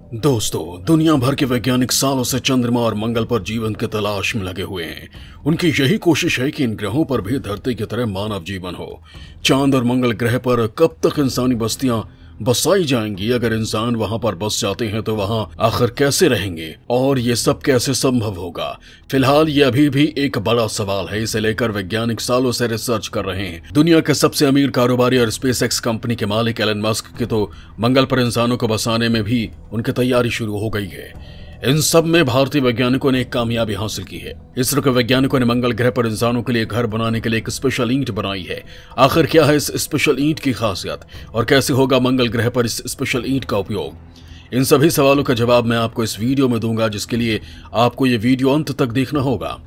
दोस्तों, दुनिया भर के वैज्ञानिक सालों से चंद्रमा और मंगल पर जीवन की तलाश में लगे हुए हैं। उनकी यही कोशिश है कि इन ग्रहों पर भी धरती की तरह मानव जीवन हो। चांद और मंगल ग्रह पर कब तक इंसानी बस्तियां बसाई जाएंगी? अगर इंसान वहां पर बस जाते हैं तो वहां आखिर कैसे रहेंगे और ये सब कैसे संभव होगा? फिलहाल ये अभी भी एक बड़ा सवाल है। इसे लेकर वैज्ञानिक सालों से रिसर्च कर रहे हैं। दुनिया के सबसे अमीर कारोबारी और स्पेसएक्स कंपनी के मालिक एलन मस्क की तो मंगल पर इंसानों को बसाने में भी उनकी तैयारी शुरू हो गई है। इन सब में भारतीय वैज्ञानिकों ने एक कामयाबी हासिल की है। इसरो के वैज्ञानिकों ने मंगल ग्रह पर इंसानों के लिए घर बनाने के लिए एक स्पेशल ईंट बनाई है। आखिर क्या है इस स्पेशल ईंट की खासियत और कैसे होगा मंगल ग्रह पर इस स्पेशल ईंट का उपयोग? इन सभी सवालों का जवाब मैं आपको इस वीडियो में दूंगा, जिसके लिए आपको ये वीडियो अंत तक देखना होगा।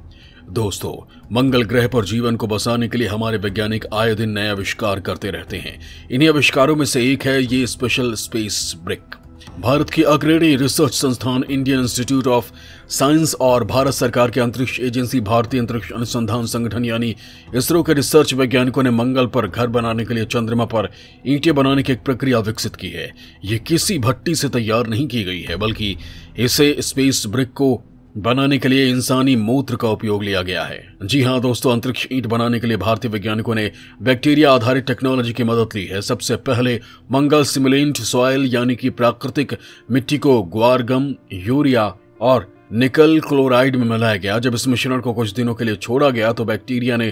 दोस्तों, मंगल ग्रह पर जीवन को बसाने के लिए हमारे वैज्ञानिक आए दिन नए आविष्कार करते रहते हैं। इन्हीं आविष्कारों में से एक है ये स्पेशल स्पेस ब्रिक। भारत की अग्रणी रिसर्च संस्थान इंडियन इंस्टीट्यूट ऑफ साइंस और भारत सरकार के अंतरिक्ष एजेंसी भारतीय अंतरिक्ष अनुसंधान संगठन यानी इसरो के रिसर्च वैज्ञानिकों ने मंगल पर घर बनाने के लिए चंद्रमा पर ईंटें बनाने की एक प्रक्रिया विकसित की है। ये किसी भट्टी से तैयार नहीं की गई है, बल्कि इसे स्पेस ब्रिक को बनाने के लिए इंसानी मूत्र का उपयोग लिया गया है। जी हाँ दोस्तों, अंतरिक्ष ईंट बनाने के लिए भारतीय वैज्ञानिकों ने बैक्टीरिया आधारित टेक्नोलॉजी की मदद ली है। सबसे पहले मंगल सिमुलेंट सॉइल यानी कि प्राकृतिक मिट्टी को ग्वारगम, यूरिया और निकल क्लोराइड में मिलाया गया। जब इस मिश्रण को कुछ दिनों के लिए छोड़ा गया तो बैक्टीरिया ने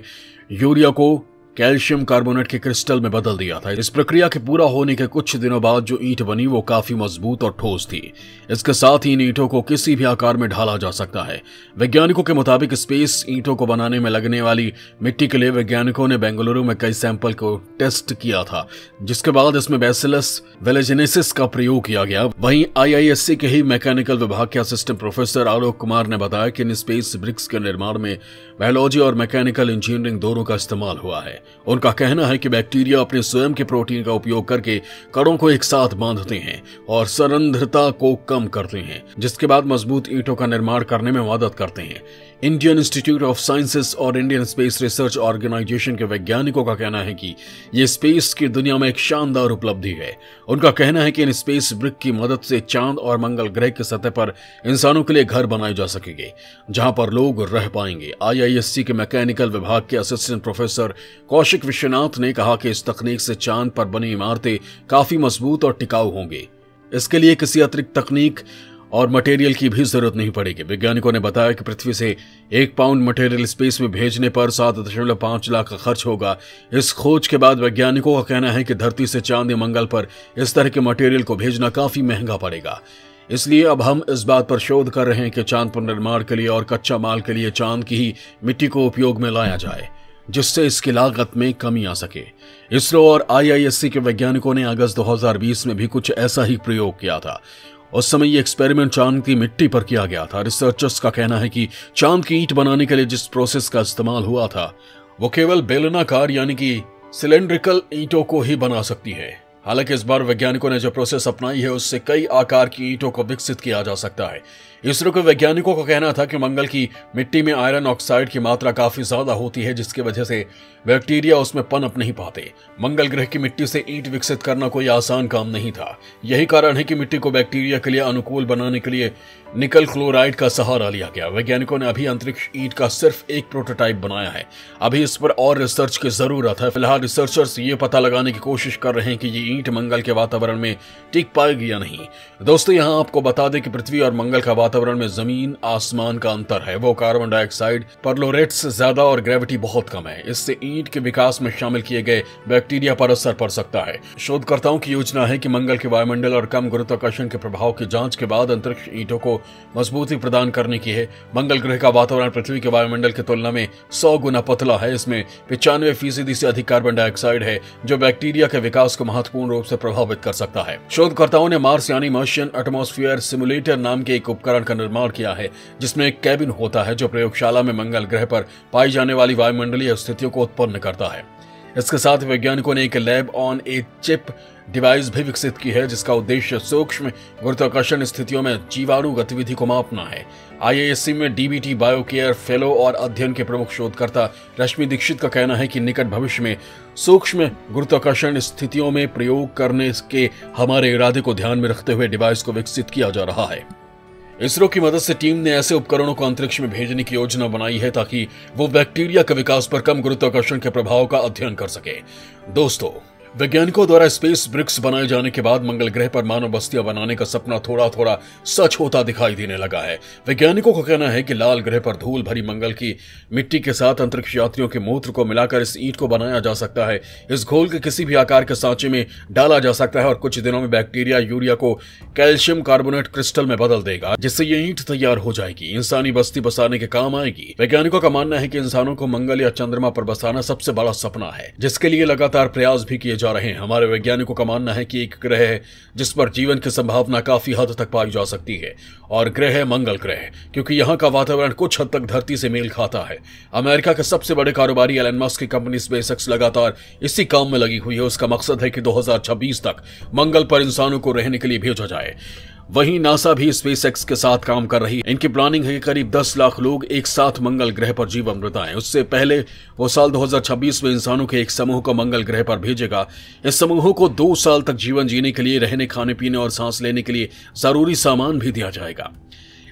यूरिया को कैल्शियम कार्बोनेट के क्रिस्टल में बदल दिया था। इस प्रक्रिया के पूरा होने के कुछ दिनों बाद जो ईंट बनी वो काफी मजबूत और ठोस थी। इसके साथ ही इन ईंटों को किसी भी आकार में ढाला जा सकता है। वैज्ञानिकों के मुताबिक स्पेस ईंटों को बनाने में लगने वाली मिट्टी के लिए वैज्ञानिकों ने बेंगलुरु में कई सैंपल को टेस्ट किया था, जिसके बाद इसमें बैसिलस वेलेजेनेसिस का प्रयोग किया गया। वहीं IISc के ही मैकेनिकल विभाग के असिस्टेंट प्रोफेसर आलोक कुमार ने बताया कि इन स्पेस ब्रिक्स के निर्माण में बायोलॉजी और मैकेनिकल इंजीनियरिंग दोनों का इस्तेमाल हुआ है। उनका कहना है कि बैक्टीरिया अपने स्वयं के प्रोटीन का उपयोग करके कणों को एक साथ बांधते हैं और सरंध्रता को कम करते हैं, जिसके बाद मजबूत ईंटों का निर्माण करने में मदद करते हैं। इंडियन इंस्टीट्यूट ऑफ साइंसेस और इंडियन स्पेस रिसर्च ऑर्गेनाइजेशन के वैज्ञानिकों का कहना है कि यह स्पेस की दुनिया में एक शानदार उपलब्धि है। उनका कहना है कि इन स्पेस ब्रिक की मदद से चांद और मंगल ग्रह की सतह पर इंसानों के लिए घर बनाए जा सकेंगे, जहां पर लोग रह पाएंगे। IISc के मैकेनिकल विभाग के असिस्टेंट प्रोफेसर कौशिक विश्वनाथ ने कहा कि इस तकनीक से चांद पर बनी इमारतें काफी मजबूत और टिकाऊ होंगी। इसके लिए किसी अतिरिक्त तकनीक और मटेरियल की भी जरूरत नहीं पड़ेगी। वैज्ञानिकों ने बताया कि पृथ्वी से 1 पाउंड मटेरियल स्पेस में भेजने पर 7.5 लाख का खर्च होगा। इस खोज के बाद वैज्ञानिकों का कहना है कि धरती से चांद या मंगल पर इस तरह के मटेरियल को भेजना काफी महंगा पड़ेगा। इसलिए अब हम इस बात पर शोध कर रहे हैं कि चांद पर निर्माण के लिए और कच्चा माल के लिए चांद की ही मिट्टी को उपयोग में लाया जाए, जिससे इसकी लागत में कमी आ सके। इसरो और IISc के वैज्ञानिकों ने अगस्त 2020 में भी कुछ ऐसा ही प्रयोग किया था। उस समय ये एक्सपेरिमेंट चांद की मिट्टी पर किया गया था। रिसर्चर्स का कहना है कि चांद की ईंट बनाने के लिए जिस प्रोसेस का इस्तेमाल हुआ था वो केवल बेलनाकार यानी कि सिलेंड्रिकल ईंटों को ही बना सकती है। हालांकि इस बार वैज्ञानिकों ने जो प्रोसेस अपनाई है उससे कई आकार की ईंटों को विकसित किया जा सकता है। इसरो के वैज्ञानिकों का कहना था कि मंगल की मिट्टी में आयरन ऑक्साइड की मात्रा काफी ज्यादा होती है, जिसकी वजह से बैक्टीरिया उसमें पनप नहीं पाते। मंगल ग्रह की मिट्टी से ईंट विकसित करना कोई आसान काम नहीं था। यही कारण है कि मिट्टी को बैक्टीरिया के लिए अनुकूल बनाने के लिए निकल क्लोराइड का सहारा लिया गया। वैज्ञानिकों ने अभी अंतरिक्ष ईंट का सिर्फ एक प्रोटोटाइप बनाया है। अभी इस पर और रिसर्च की जरूरत है। फिलहाल रिसर्चर्स ये पता लगाने की कोशिश कर रहे हैं कि ये ईंट मंगल के वातावरण में टिक पाएगी या नहीं। दोस्तों, यहाँ आपको बता दें कि पृथ्वी और मंगल का वातावरण में जमीन आसमान का अंतर है। वो कार्बन डाइऑक्साइड परलोरेट से ज्यादा और ग्रेविटी बहुत कम है। इससे ईंट के विकास में शामिल किए गए बैक्टीरिया पर असर पड़ सकता है। शोधकर्ताओं की योजना है कि मंगल के वायुमंडल और कम गुरुत्वाकर्षण के प्रभाव की जांच के बाद अंतरिक्ष ईंटों को मजबूती प्रदान करने की है। मंगल ग्रह का वातावरण पृथ्वी के वायुमंडल की तुलना में 100 गुना पतला है। इसमें 95% से अधिक कार्बन डाइऑक्साइड है, जो बैक्टीरिया के विकास को महत्वपूर्ण रूप से प्रभावित कर सकता है। शोधकर्ताओं ने मार्स यानी मार्शियन एटमॉस्फेयर सिमुलेटर नाम के एक उपकरण का निर्माण किया है, जिसमें एक कैबिन होता है जो प्रयोगशाला में मंगल ग्रह पर पाई जाने वाली वायुमंडलीय स्थितियों को उत्पन्न करता है। इसके साथ वैज्ञानिकों ने एक lab on a chip device भी विकसित की है, जिसका उद्देश्य सूक्ष्म गुरुत्वाकर्षण स्थितियों में जीवाणु गतिविधि को मापना है। IISc में DBT बायोकेयर फेलो और अध्ययन के प्रमुख शोधकर्ता रश्मि दीक्षित का कहना है कि निकट भविष्य में सूक्ष्म गुरुत्वाकर्षण स्थितियों में प्रयोग करने के हमारे इरादे को ध्यान में रखते हुए डिवाइस को विकसित किया जा रहा है। इसरो की मदद से टीम ने ऐसे उपकरणों को अंतरिक्ष में भेजने की योजना बनाई है ताकि वो बैक्टीरिया के विकास पर कम गुरुत्वाकर्षण के प्रभाव का अध्ययन कर सके। दोस्तों, वैज्ञानिकों द्वारा स्पेस ब्रिक्स बनाए जाने के बाद मंगल ग्रह पर मानव बस्तियां बनाने का सपना थोड़ा थोड़ा सच होता दिखाई देने लगा है। वैज्ञानिकों का कहना है कि लाल ग्रह पर धूल भरी मंगल की मिट्टी के साथ अंतरिक्ष यात्रियों के मूत्र को मिलाकर इस ईंट को बनाया जा सकता है। इस घोल के किसी भी आकार के सांचे में डाला जा सकता है और कुछ दिनों में बैक्टीरिया यूरिया को कैल्शियम कार्बोनेट क्रिस्टल में बदल देगा, जिससे ये ईंट तैयार हो जाएगी, इंसानी बस्ती बसाने के काम आएगी। वैज्ञानिकों का मानना है कि इंसानों को मंगल या चंद्रमा पर बसाना सबसे बड़ा सपना है, जिसके लिए लगातार प्रयास भी किए जा रहे हैं। हमारे वैज्ञानिकों का मानना है कि एक ग्रह है जिस पर जीवन की संभावना काफी हद तक पाई जा सकती है और ग्रह है मंगल ग्रह, क्योंकि यहां का वातावरण कुछ हद तक धरती से मेल खाता है। अमेरिका के सबसे बड़े कारोबारी एलन मस्क की कंपनी स्पेसएक्स लगातार इसी काम में लगी हुई है। उसका मकसद है कि 2026 तक मंगल पर इंसानों को रहने के लिए भेजा जाए। वहीं नासा भी स्पेसएक्स के साथ काम कर रही है। इनकी प्लानिंग है कि करीब 10 लाख लोग एक साथ मंगल ग्रह पर जीवन बिताएं। उससे पहले वो साल 2026 में इंसानों के एक समूह को मंगल ग्रह पर भेजेगा। इस समूह को 2 साल तक जीवन जीने के लिए, रहने, खाने पीने और सांस लेने के लिए जरूरी सामान भी दिया जाएगा।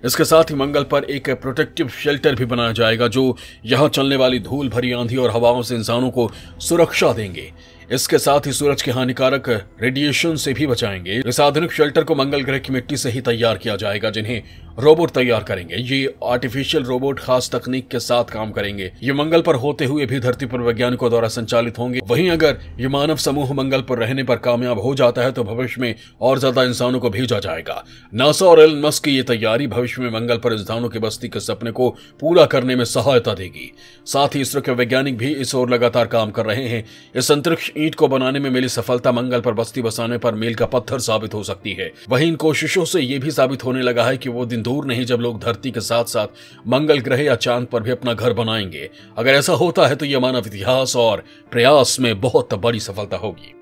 इसके साथ ही मंगल पर एक प्रोटेक्टिव शेल्टर भी बनाया जाएगा जो यहां चलने वाली धूल भरी आंधी और हवाओं से इंसानों को सुरक्षा देंगे। इसके साथ ही सूरज के हानिकारक रेडिएशन से भी बचाएंगे। इस आधुनिक शेल्टर को मंगल ग्रह की मिट्टी से ही तैयार किया जाएगा, जिन्हें रोबोट तैयार करेंगे। ये आर्टिफिशियल रोबोट खास तकनीक के साथ काम करेंगे। ये मंगल पर होते हुए भी धरती पर वैज्ञानिकों द्वारा संचालित होंगे। वहीं अगर ये मानव समूह मंगल पर रहने पर कामयाब हो जाता है तो भविष्य में और ज्यादा इंसानों को भेजा जाएगा। नासा और एलन मस्क की ये तैयारी भविष्य में मंगल पर इंसानों की बस्ती के सपने को पूरा करने में सहायता देगी। साथ ही इसरो के वैज्ञानिक भी इस ओर लगातार काम कर रहे हैं। इस अंतरिक्ष ईंट को बनाने में मिली सफलता मंगल पर बस्ती बसाने पर मील का पत्थर साबित हो सकती है। वहीं इन कोशिशों से यह भी साबित होने लगा है कि वो दिन दूर नहीं जब लोग धरती के साथ साथ मंगल ग्रह या चांद पर भी अपना घर बनाएंगे। अगर ऐसा होता है तो यह मानव इतिहास और प्रयास में बहुत बड़ी सफलता होगी।